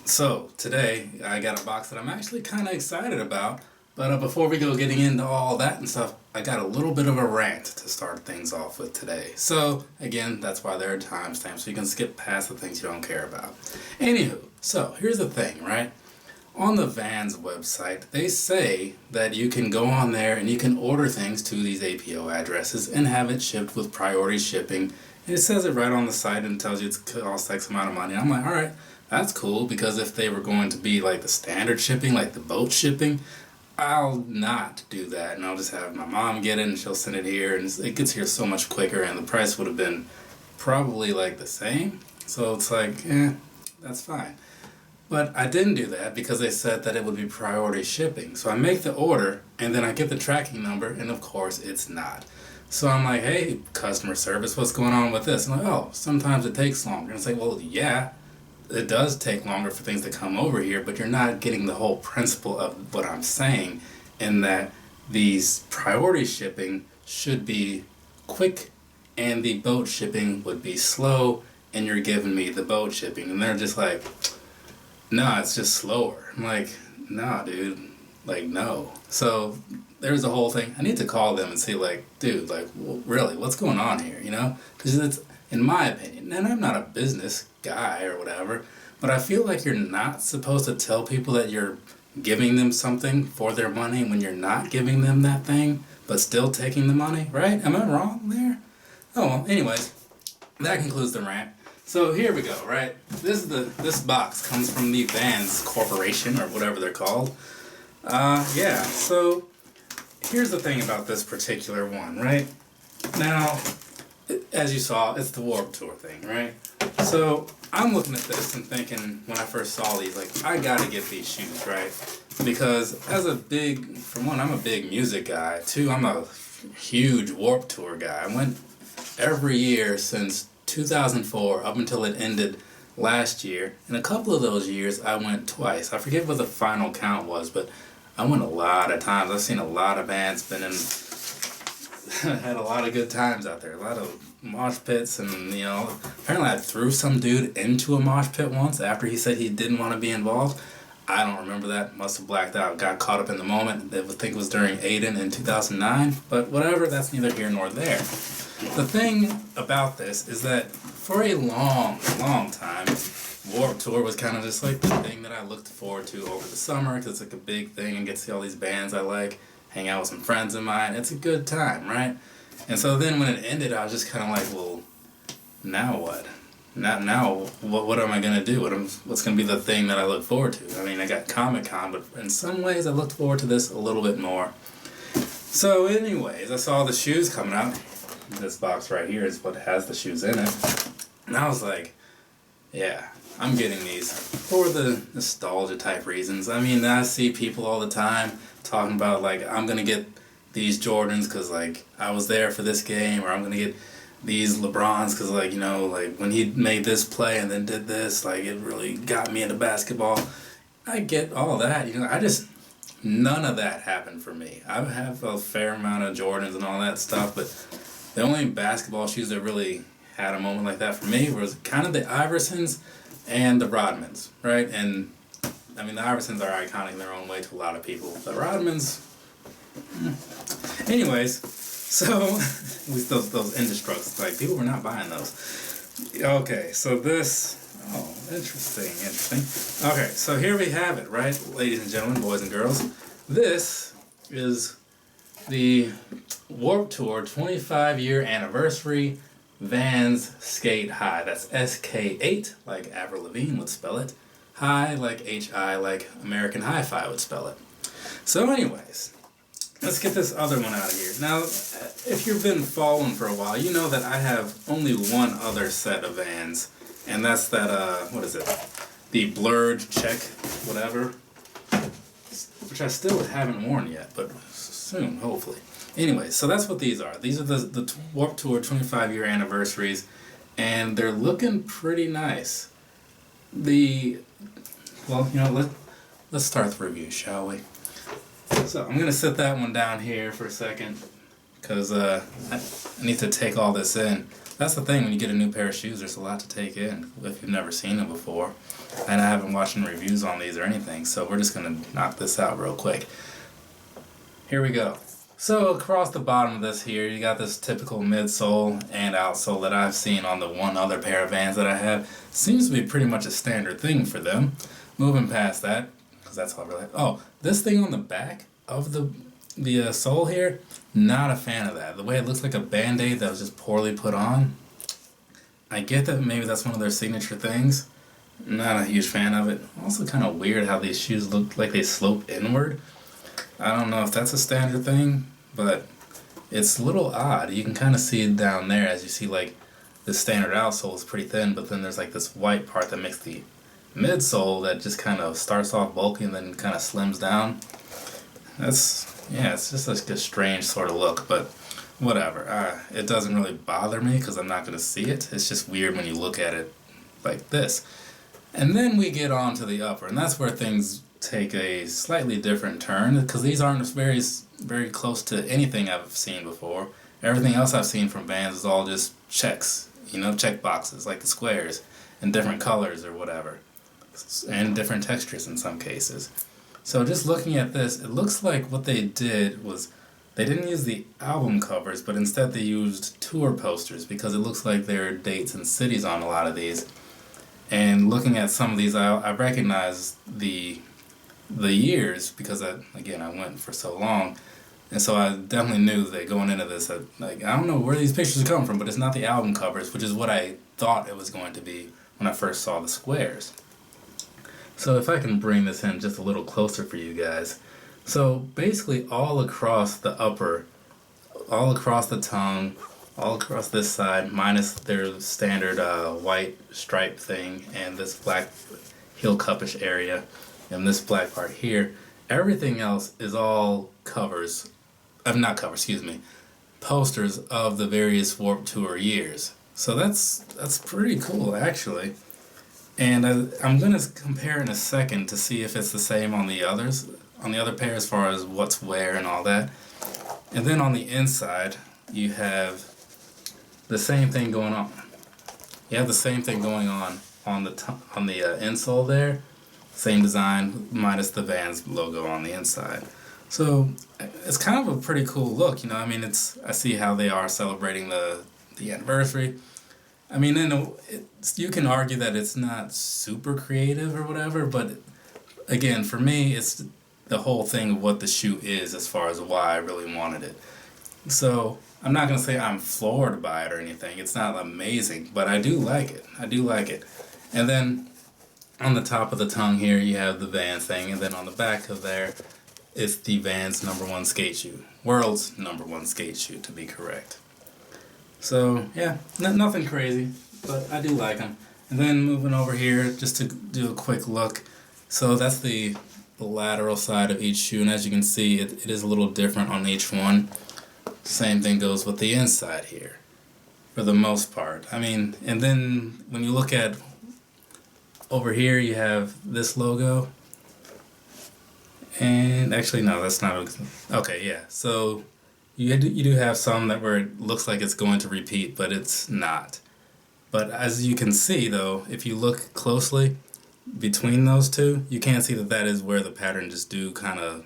So today I got a box that I'm actually kind of excited about, but before we go getting into all that and stuff, I got a little bit of a rant to start things off with today. So again, that's why there are timestamps, so you can skip past the things you don't care about. Anywho, so here's the thing, right? On the Vans website, they say that you can go on there and you can order things to these APO addresses and have it shipped with priority shipping. And it says it right on the site and tells you it's cost X amount of money. I'm like, alright, that's cool, because if they were going to be like the standard shipping, like the boat shipping, I'll not do that, and I'll just have my mom get it and she'll send it here, and it gets here so much quicker, and the price would have been probably like the same. So it's like, that's fine. But I didn't do that because they said that it would be priority shipping. So I make the order, and then I get the tracking number, and of course it's not. So I'm like, hey, customer service, what's going on with this? And I'm like, oh, sometimes it takes longer. And it's like, well, yeah, it does take longer for things to come over here, but you're not getting the whole principle of what I'm saying, in that these priority shipping should be quick and the boat shipping would be slow, and you're giving me the boat shipping. And they're just like, nah, it's just slower. I'm like, nah, dude, like, no. So there's a whole thing. I need to call them and say, like, dude, like, really, what's going on here, you know? Because it's, in my opinion, and I'm not a business guy or whatever, but I feel like you're not supposed to tell people that you're giving them something for their money when you're not giving them that thing, but still taking the money, right? Am I wrong there? Oh, well, anyways, that concludes the rant. So here we go, right? This box comes from the Vans Corporation, or whatever they're called. Yeah, so here's the thing about this particular one, right? Now, as you saw, it's the Warped Tour thing, right? So I'm looking at this and thinking, when I first saw these, like, I gotta get these shoes, right? Because for one, I'm a big music guy. Two, I'm a huge Warped Tour guy. I went every year since 2004 up until it ended last year. And a couple of those years I went twice. I forget what the final count was, but I went a lot of times. I've seen a lot of bands had a lot of good times out there. A lot of mosh pits, and you know, apparently I threw some dude into a mosh pit once after he said he didn't want to be involved. I don't remember that. Must have blacked out. Got caught up in the moment. I think it was during Aiden in 2009. But whatever, that's neither here nor there. The thing about this is that for a long, long time, Warped Tour was kind of just like the thing that I looked forward to over the summer, because it's like a big thing and get to see all these bands I like, hang out with some friends of mine. It's a good time, right? And so then when it ended, I was just kind of like, well, now what? Now what am I going to do? What's going to be the thing that I look forward to? I mean, I got Comic-Con, but in some ways I looked forward to this a little bit more. So anyways, I saw the shoes coming out. This box right here is what has the shoes in it. And I was like, yeah, I'm getting these for the nostalgia type reasons. I mean, I see people all the time talking about, like, I'm going to get these Jordans because, like, I was there for this game, or I'm going to get these LeBrons because, like, you know, like, when he made this play and then did this, like, it really got me into basketball. I get all that, you know, none of that happened for me. I have a fair amount of Jordans and all that stuff, but the only basketball shoes that really had a moment like that for me was kind of the Iversons and the Rodmans, right? And, I mean, the Iversons are iconic in their own way to a lot of people. The Rodmans, anyways, so, at least those Indestructs, like, people were not buying those. Okay, so this, oh, interesting. Okay, so here we have it, right, ladies and gentlemen, boys and girls. This is the Warped Tour 25-year anniversary Vans Sk8-Hi. That's SK8, like Avril Lavigne would spell it. Hi, like HI, like American Hi-Fi would spell it. So anyways, let's get this other one out of here. Now, if you've been following for a while, you know that I have only one other set of Vans, and that's that, what is it? The blurred check, whatever, which I still haven't worn yet, but soon, hopefully. Anyways, so that's what these are. These are the Warped Tour 25-year anniversaries, and they're looking pretty nice. Well, you know, let's start the review, shall we? So I'm going to set that one down here for a second, because I need to take all this in. that's the thing, when you get a new pair of shoes, there's a lot to take in if you've never seen them before. And I haven't watched any reviews on these or anything, so we're just going to knock this out real quick. Here we go. So across the bottom of this here, you got this typical midsole and outsole that I've seen on the one other pair of Vans that I have. Seems to be pretty much a standard thing for them. Moving past that, because that's all I really have. Oh, this thing on the back of the sole here, not a fan of that. The way it looks like a Band-Aid that was just poorly put on. I get that maybe that's one of their signature things. Not a huge fan of it. Also kind of weird how these shoes look like they slope inward. I don't know if that's a standard thing, but it's a little odd. You can kind of see it down there as you see like the standard outsole is pretty thin, but then there's like this white part that makes the midsole that just kind of starts off bulky and then kind of slims down. Yeah, it's just like a strange sort of look, but whatever. It doesn't really bother me because I'm not going to see it. It's just weird when you look at it like this. And then we get on to the upper, and that's where things take a slightly different turn, because these aren't very, very close to anything I've seen before. Everything else I've seen from Vans is all just checks, check boxes, like the squares, in different colors or whatever, and different textures in some cases. So just looking at this, it looks like what they did was they didn't use the album covers, but instead they used tour posters, because it looks like there are dates and cities on a lot of these. And looking at some of these, I recognize the years, because I went for so long, and so I definitely knew that going into this, I don't know where these pictures come from, but it's not the album covers, which is what I thought it was going to be when I first saw the squares. So if I can bring this in just a little closer for you guys. So basically all across the upper, all across the tongue, all across this side, minus their standard white stripe thing and this black heel cupish area and this black part here, everything else is all posters of the various Warped Tour years. So that's pretty cool, actually. And I'm going to compare in a second to see if it's the same on the other pair as far as what's where and all that. And then on the inside, you have the same thing going on. You have the same thing going on the insole there. Same design, minus the Vans logo on the inside. So it's kind of a pretty cool look, I see how they are celebrating the anniversary. You can argue that it's not super creative or whatever, but again, for me, it's the whole thing of what the shoe is as far as why I really wanted it. So I'm not going to say I'm floored by it or anything. It's not amazing, but I do like it. And then on the top of the tongue here, you have the Vans thing, and then on the back of there, it's the Vans #1 skate shoe. World's #1 skate shoe, to be correct. So, yeah, nothing crazy, but I do like them. And then moving over here, just to do a quick look. So that's the lateral side of each shoe, and as you can see, it is a little different on each one. Same thing goes with the inside here, for the most part. And then when you look at over here, you have this logo. And actually, no, that's not. Okay, yeah. So you do have some where it looks like it's going to repeat, but it's not. But as you can see, though, if you look closely between those two, you can see that is where the pattern just do kind of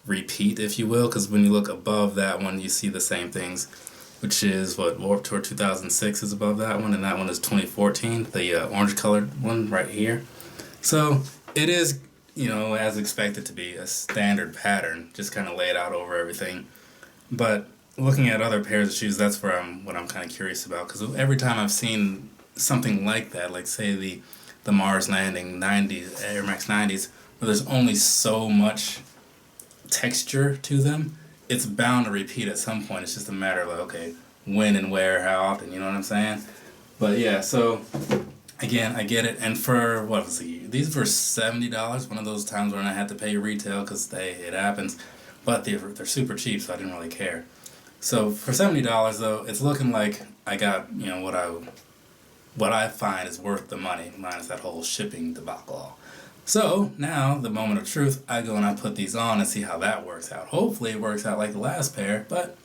repeat, if you will, because when you look above that one, you see the same things, which is what Warped Tour 2006 is above that one, and that one is 2014, the orange colored one right here. So it is, as expected to be a standard pattern, just kind of laid out over everything. But looking at other pairs of shoes, that's where what I'm kind of curious about, because every time I've seen something like that, like say the Mars Landing 90s, Air Max 90s, where there's only so much texture to them, it's bound to repeat at some point. It's just a matter of okay, when and where, how often, you know what I'm saying? But yeah, so again, I get it. And for what was it? These were $70. One of those times when I had to pay retail because it happens. But they're super cheap, so I didn't really care. So for $70 though, it's looking like I got what I find is worth the money, minus that whole shipping debacle. So now, the moment of truth, I go and I put these on and see how that works out. Hopefully it works out like the last pair, but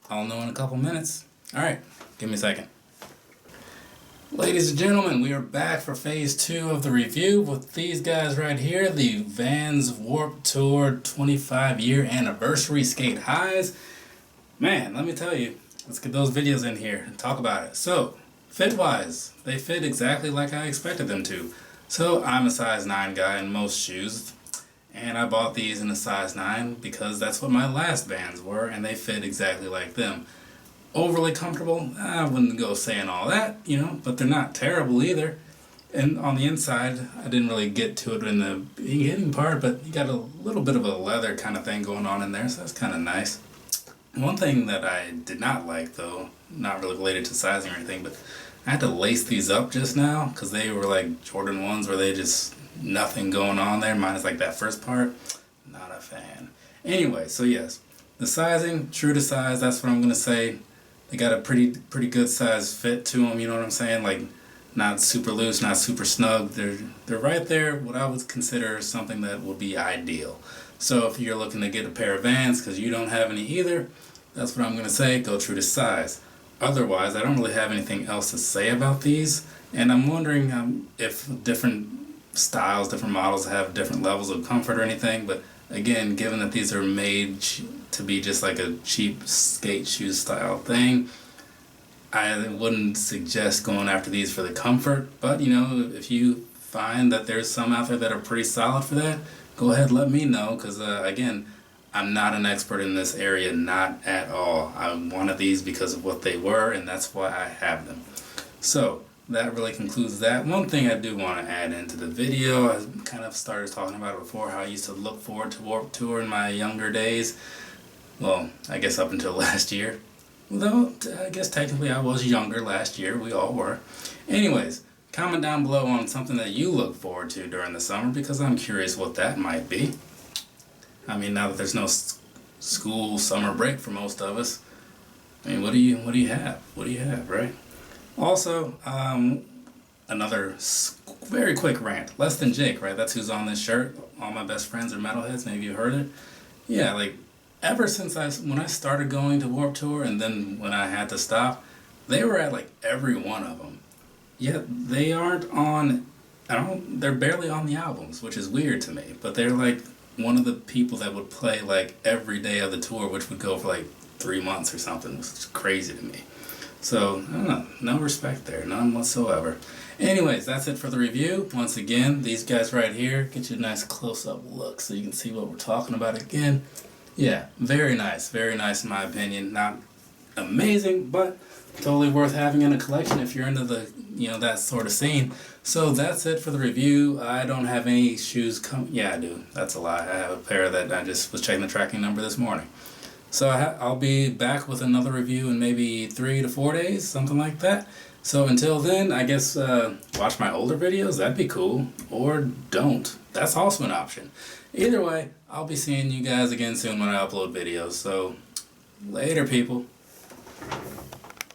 I'll know in a couple minutes. Alright, give me a second. Ladies and gentlemen, we are back for phase 2 of the review with these guys right here, the Vans Warped Tour 25-year anniversary Sk8-His. Man, let me tell you, let's get those videos in here and talk about it. So, fit-wise, they fit exactly like I expected them to. So, I'm a size 9 guy in most shoes, and I bought these in a size 9 because that's what my last Vans were, and they fit exactly like them. Overly comfortable, I wouldn't go saying all that, but they're not terrible either. And on the inside, I didn't really get to it in the beginning part, but you got a little bit of a leather kind of thing going on in there, so that's kind of nice. One thing that I did not like, though, not really related to sizing or anything, but I had to lace these up just now because they were like Jordan 1s where they just nothing going on there, minus like that first part. Not a fan. Anyway, so yes, the sizing, true to size, that's what I'm going to say. They got a pretty good size fit to them, you know what I'm saying? Like, not super loose, not super snug. They're right there, what I would consider something that would be ideal. So if you're looking to get a pair of Vans because you don't have any either, that's what I'm going to say, go true to size. Otherwise, I don't really have anything else to say about these, and I'm wondering if different styles, different models have different levels of comfort or anything, but again, given that these are made to be just like a cheap skate shoe style thing, I wouldn't suggest going after these for the comfort, but if you find that there's some out there that are pretty solid for that, go ahead, let me know, because again, I'm not an expert in this area, not at all. I wanted these because of what they were, and that's why I have them. So that really concludes that. One thing I do want to add into the video, I kind of started talking about it before, how I used to look forward to Warped Tour in my younger days. Well, I guess up until last year. Though, I guess technically I was younger last year, we all were. Anyways, comment down below on something that you look forward to during the summer, because I'm curious what that might be. I mean, now that there's no school summer break for most of us, I mean, what do you have? What do you have, right? Also, another very quick rant. Less Than Jake, right? That's who's on this shirt. All my best friends are metalheads. Maybe you heard it. Yeah, like, ever since when I started going to Warped Tour and then when I had to stop, they were at like every one of them. Yet they aren't on, they're barely on the albums, which is weird to me. But they're like one of the people that would play like every day of the tour, which would go for like 3 months or something, which is crazy to me. So, I don't know, no respect there, none whatsoever. Anyways, that's it for the review. Once again, these guys right here, get you a nice close-up look so you can see what we're talking about again. Yeah, very nice in my opinion. Not amazing, but totally worth having in a collection if you're into the, that sort of scene. So that's it for the review. I don't have any shoes yeah, I do. That's a lie. I have a pair that I just was checking the tracking number this morning. So I'll be back with another review in maybe 3 to 4 days, something like that. So until then, I guess watch my older videos. That'd be cool. Or don't. That's also an option. Either way, I'll be seeing you guys again soon when I upload videos. So later, people.